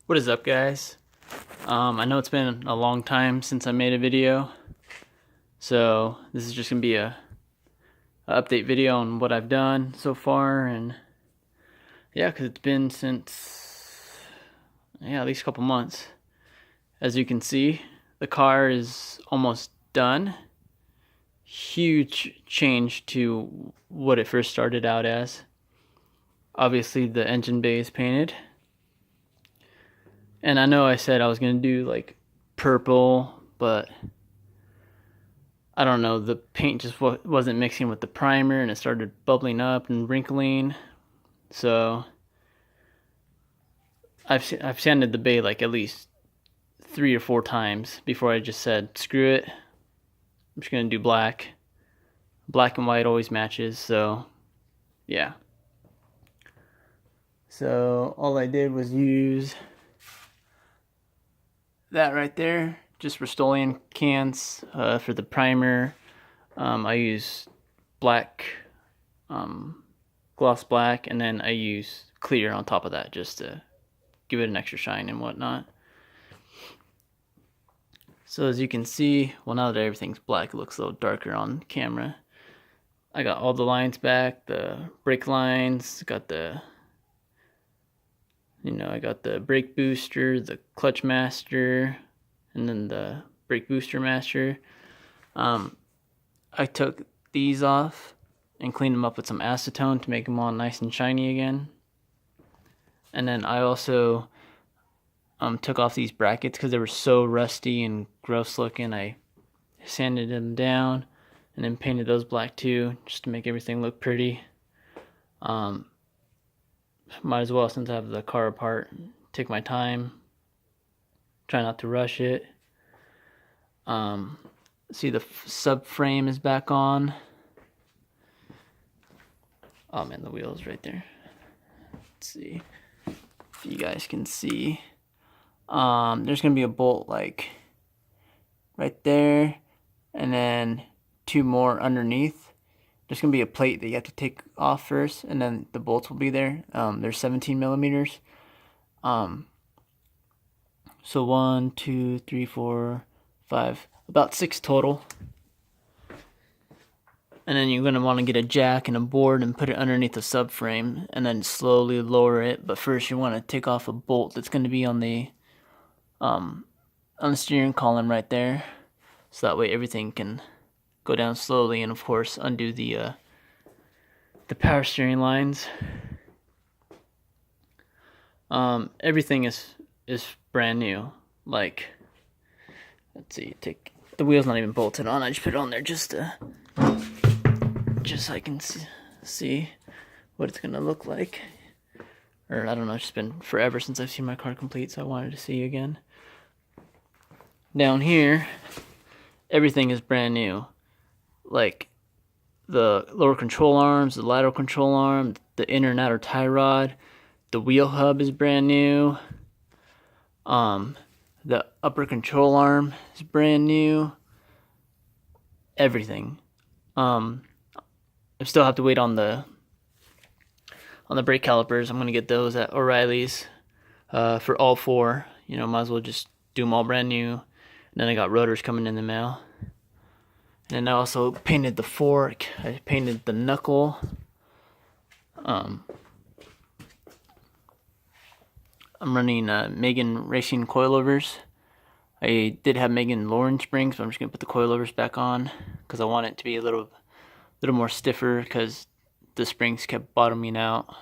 What is up, guys? I know it's been a long time since I made a video, so this is just gonna be a update video on what I've done so far. And yeah, because it's been since at least a couple months. As you can see, the car is almost done. Huge change to what it first started out as. Obviously the engine bay is painted. And I know I said I was going to do like purple, but I don't know, the paint just wasn't mixing with the primer and it started bubbling up and wrinkling. So I've sanded the bay like at least 3 or 4 times before I just said screw it. I'm just going to do black. Black and white always matches, so yeah. So all I did was use that right there, just Rust-Oleum cans for the primer. I use black, gloss black, and then I use clear on top of that just to give it an extra shine and whatnot. So as you can see, well, now that everything's black, it looks a little darker on camera. I got all the lines back, the brake lines, got the I got the brake booster, the clutch master, and then the brake booster master. I took these off and cleaned them up with some acetone to make them all nice and shiny again. And then I also took off these brackets because they were so rusty and gross looking. I sanded them down and then painted those black too, just to make everything look pretty. Might as well, since I have the car apart, take my time, try not to rush it. See, the subframe is back on. Oh man, the wheel's right there. Let's see if you guys can see. There's gonna be a bolt like right there, and then 2 more underneath. There's going to be a plate that you have to take off first, and then the bolts will be there. They're 17 millimeters. So 1, 2, 3, 4, 5, about 6 total. And then you're going to want to get a jack and a board and put it underneath the subframe, and then slowly lower it. But first you want to take off a bolt that's going to be on the steering column right there, so that way everything can go down slowly, and of course undo the power steering lines. Everything is brand new. Like, let's see, the wheel's not even bolted on. I just put it on there just so I can see what it's gonna look like. Or I don't know, it's just been forever since I've seen my car complete, so I wanted to see again. Down here, everything is brand new. Like the lower control arms, the lateral control arm, the inner and outer tie rod, the wheel hub is brand new. The upper control arm is brand new. Everything. I still have to wait on the brake calipers. I'm gonna get those at O'Reilly's for all 4. Might as well just do them all brand new. And then I got rotors coming in the mail. And I also painted the fork. I painted the knuckle. I'm running Megan racing coilovers. I did have Megan Lauren springs, but I'm just gonna put the coilovers back on because I want it to be a little more stiffer because the springs kept bottoming out.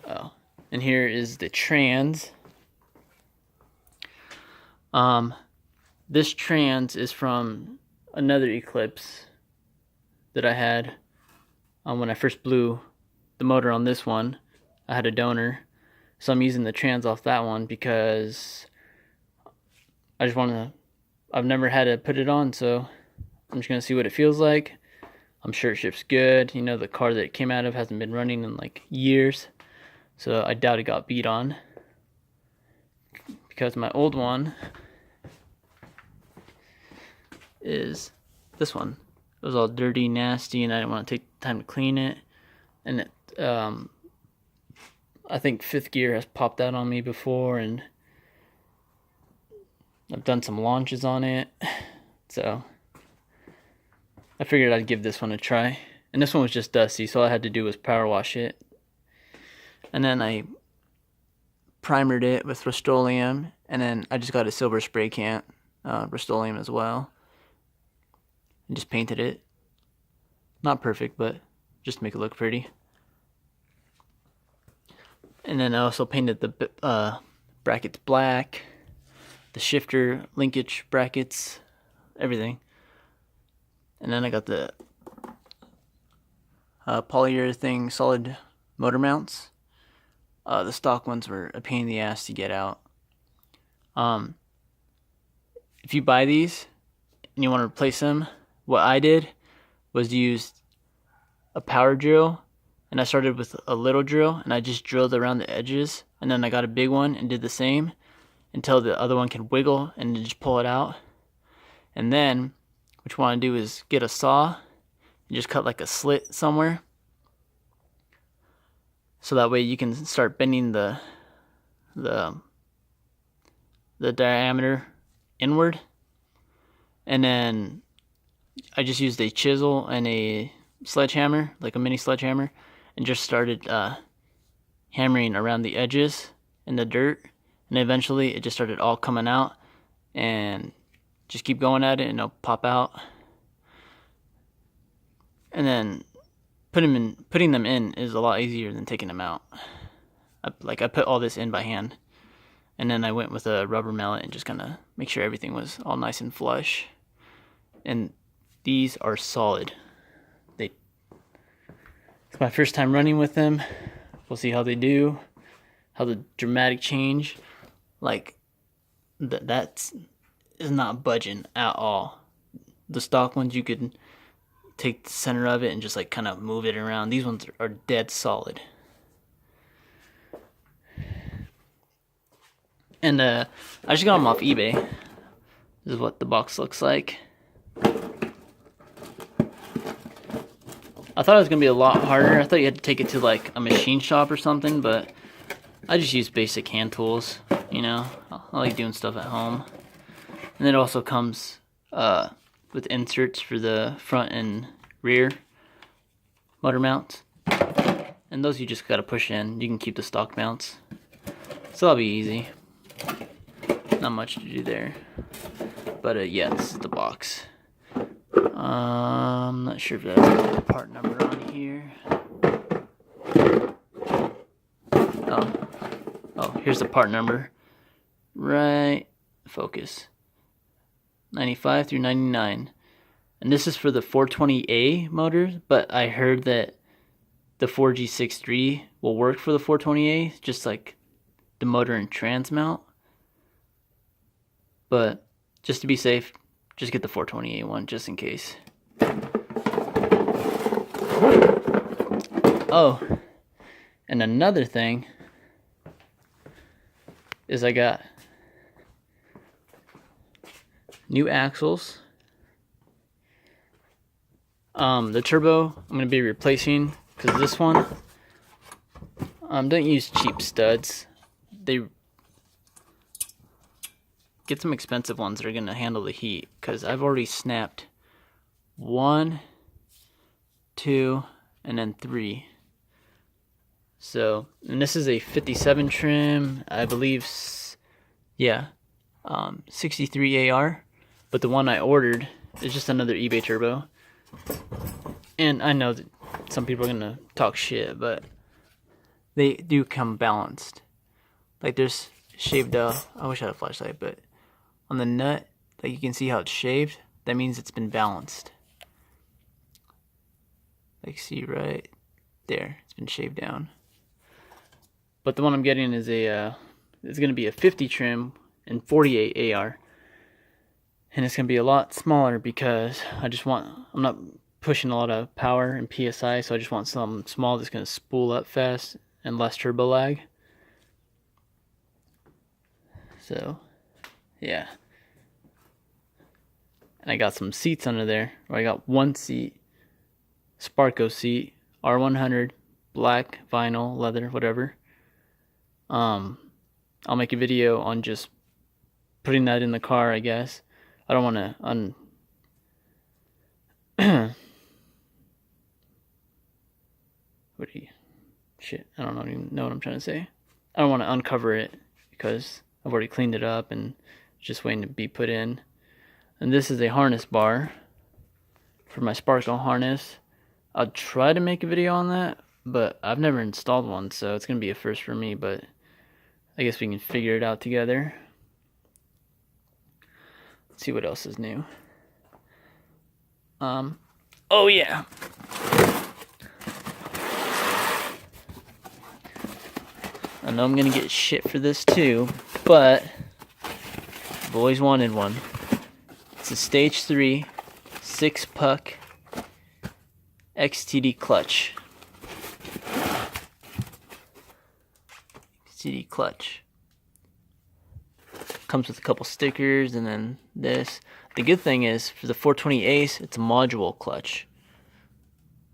Oh, and here is the trans. This trans is from another Eclipse that I had when I first blew the motor on this one. I had a donor, so I'm using the trans off that one because I've never had to put it on, so I'm just gonna see what it feels like. I'm sure it ships good. The car that it came out of hasn't been running in like years, so I doubt it got beat on, because my old one is this one. It was all dirty, nasty, and I didn't want to take the time to clean it. And I think fifth gear has popped out on me before, and I've done some launches on it. So I figured I'd give this one a try. And this one was just dusty, so all I had to do was power wash it. And then I primered it with Rust-Oleum, and then I just got a silver spray can, Rust-Oleum as well, and just painted it. Not perfect, but just to make it look pretty. And then I also painted the brackets black, the shifter linkage brackets, everything. And then I got the polyurethane solid motor mounts. The stock ones were a pain in the ass to get out. If you buy these and you want to replace them, what I did was use a power drill, and I started with a little drill and I just drilled around the edges, and then I got a big one and did the same until the other one can wiggle and just pull it out. And then what you want to do is get a saw and just cut like a slit somewhere, so that way you can start bending the diameter inward. And then I just used a chisel and a sledgehammer, like a mini sledgehammer, and just started hammering around the edges in the dirt, and eventually it just started all coming out, and just keep going at it and it'll pop out. And then putting them in is a lot easier than taking them out. I put all this in by hand, and then I went with a rubber mallet and just kind of make sure everything was all nice and flush. And these are solid. It's my first time running with them. We'll see how they do, how the dramatic change. Like that is not budging at all. The stock ones, you could take the center of it and just like kind of move it around. These ones are dead solid. And I just got them off eBay. This is what the box looks like. I thought it was gonna be a lot harder. I thought you had to take it to like a machine shop or something, but I just use basic hand tools. You know, I like doing stuff at home. And it also comes with inserts for the front and rear motor mounts, and those you just gotta push in. You can keep the stock mounts, so that'll be easy. Not much to do there, but yeah, this is the box. I'm not sure if there's a part number on here. Oh, here's the part number. Right, focus. 95 through 99. And this is for the 420A motors, but I heard that the 4G63 will work for the 420A, just like the motor and trans mount. But just to be safe, just get the 420A one, just in case. Oh, and another thing is I got new axles. The turbo I'm going to be replacing, because this one, don't use cheap studs. They get some expensive ones that are going to handle the heat, because I've already snapped 1, 2, and then 3. So, and this is a 57 trim, I believe, yeah, 63 AR, but the one I ordered is just another eBay turbo. And I know that some people are going to talk shit, but they do come balanced. Like, there's shaved off, I wish I had a flashlight, but on the nut, like, you can see how it's shaved. That means it's been balanced. Like, see right there, it's been shaved down. But the one I'm getting is it's going to be a 50 trim and 48 AR. And it's going to be a lot smaller because I'm not pushing a lot of power and PSI, so I just want something small that's going to spool up fast and less turbo lag. So, yeah. And I got some seats under there. Or I got one seat, Sparco seat, R100, black, vinyl, leather, whatever. I'll make a video on just putting that in the car, I guess. I don't want to shit, I don't even know what I'm trying to say. I don't want to uncover it because I've already cleaned it up and it's just waiting to be put in. And this is a harness bar for my Sparkle harness. I'll try to make a video on that, but I've never installed one, so it's gonna be a first for me, but I guess we can figure it out together. Let's see what else is new. Oh yeah. I know I'm gonna get shit for this too, but I've always wanted one. It's a Stage 3 6-puck XTD clutch. XTD clutch. Comes with a couple stickers and then this. The good thing is for the 420 Ace, it's a module clutch.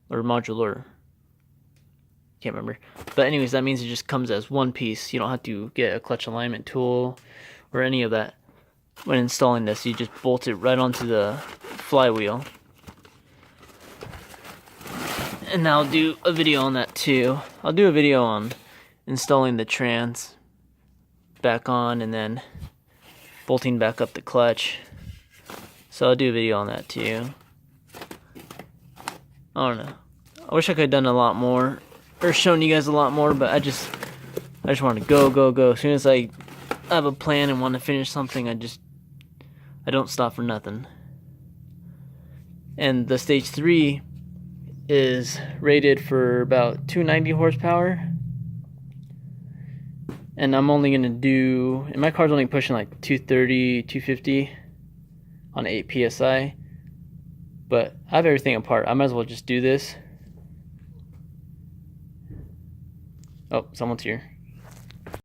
Or modular. Can't remember. But anyways, that means it just comes as one piece. You don't have to get a clutch alignment tool or any of that when installing this. You just bolt it right onto the flywheel. And I'll do a video on that too. I'll do a video on installing the trans back on and then bolting back up the clutch. So I'll do a video on that too. I don't know. I wish I could have done a lot more or shown you guys a lot more, but I just want to go. As soon as I have a plan and want to finish something, I don't stop for nothing. And the Stage 3 is rated for about 290 horsepower. And I'm only going to do, and my car's only pushing like 230, 250 on 8 PSI. But I have everything apart. I might as well just do this. Oh, someone's here.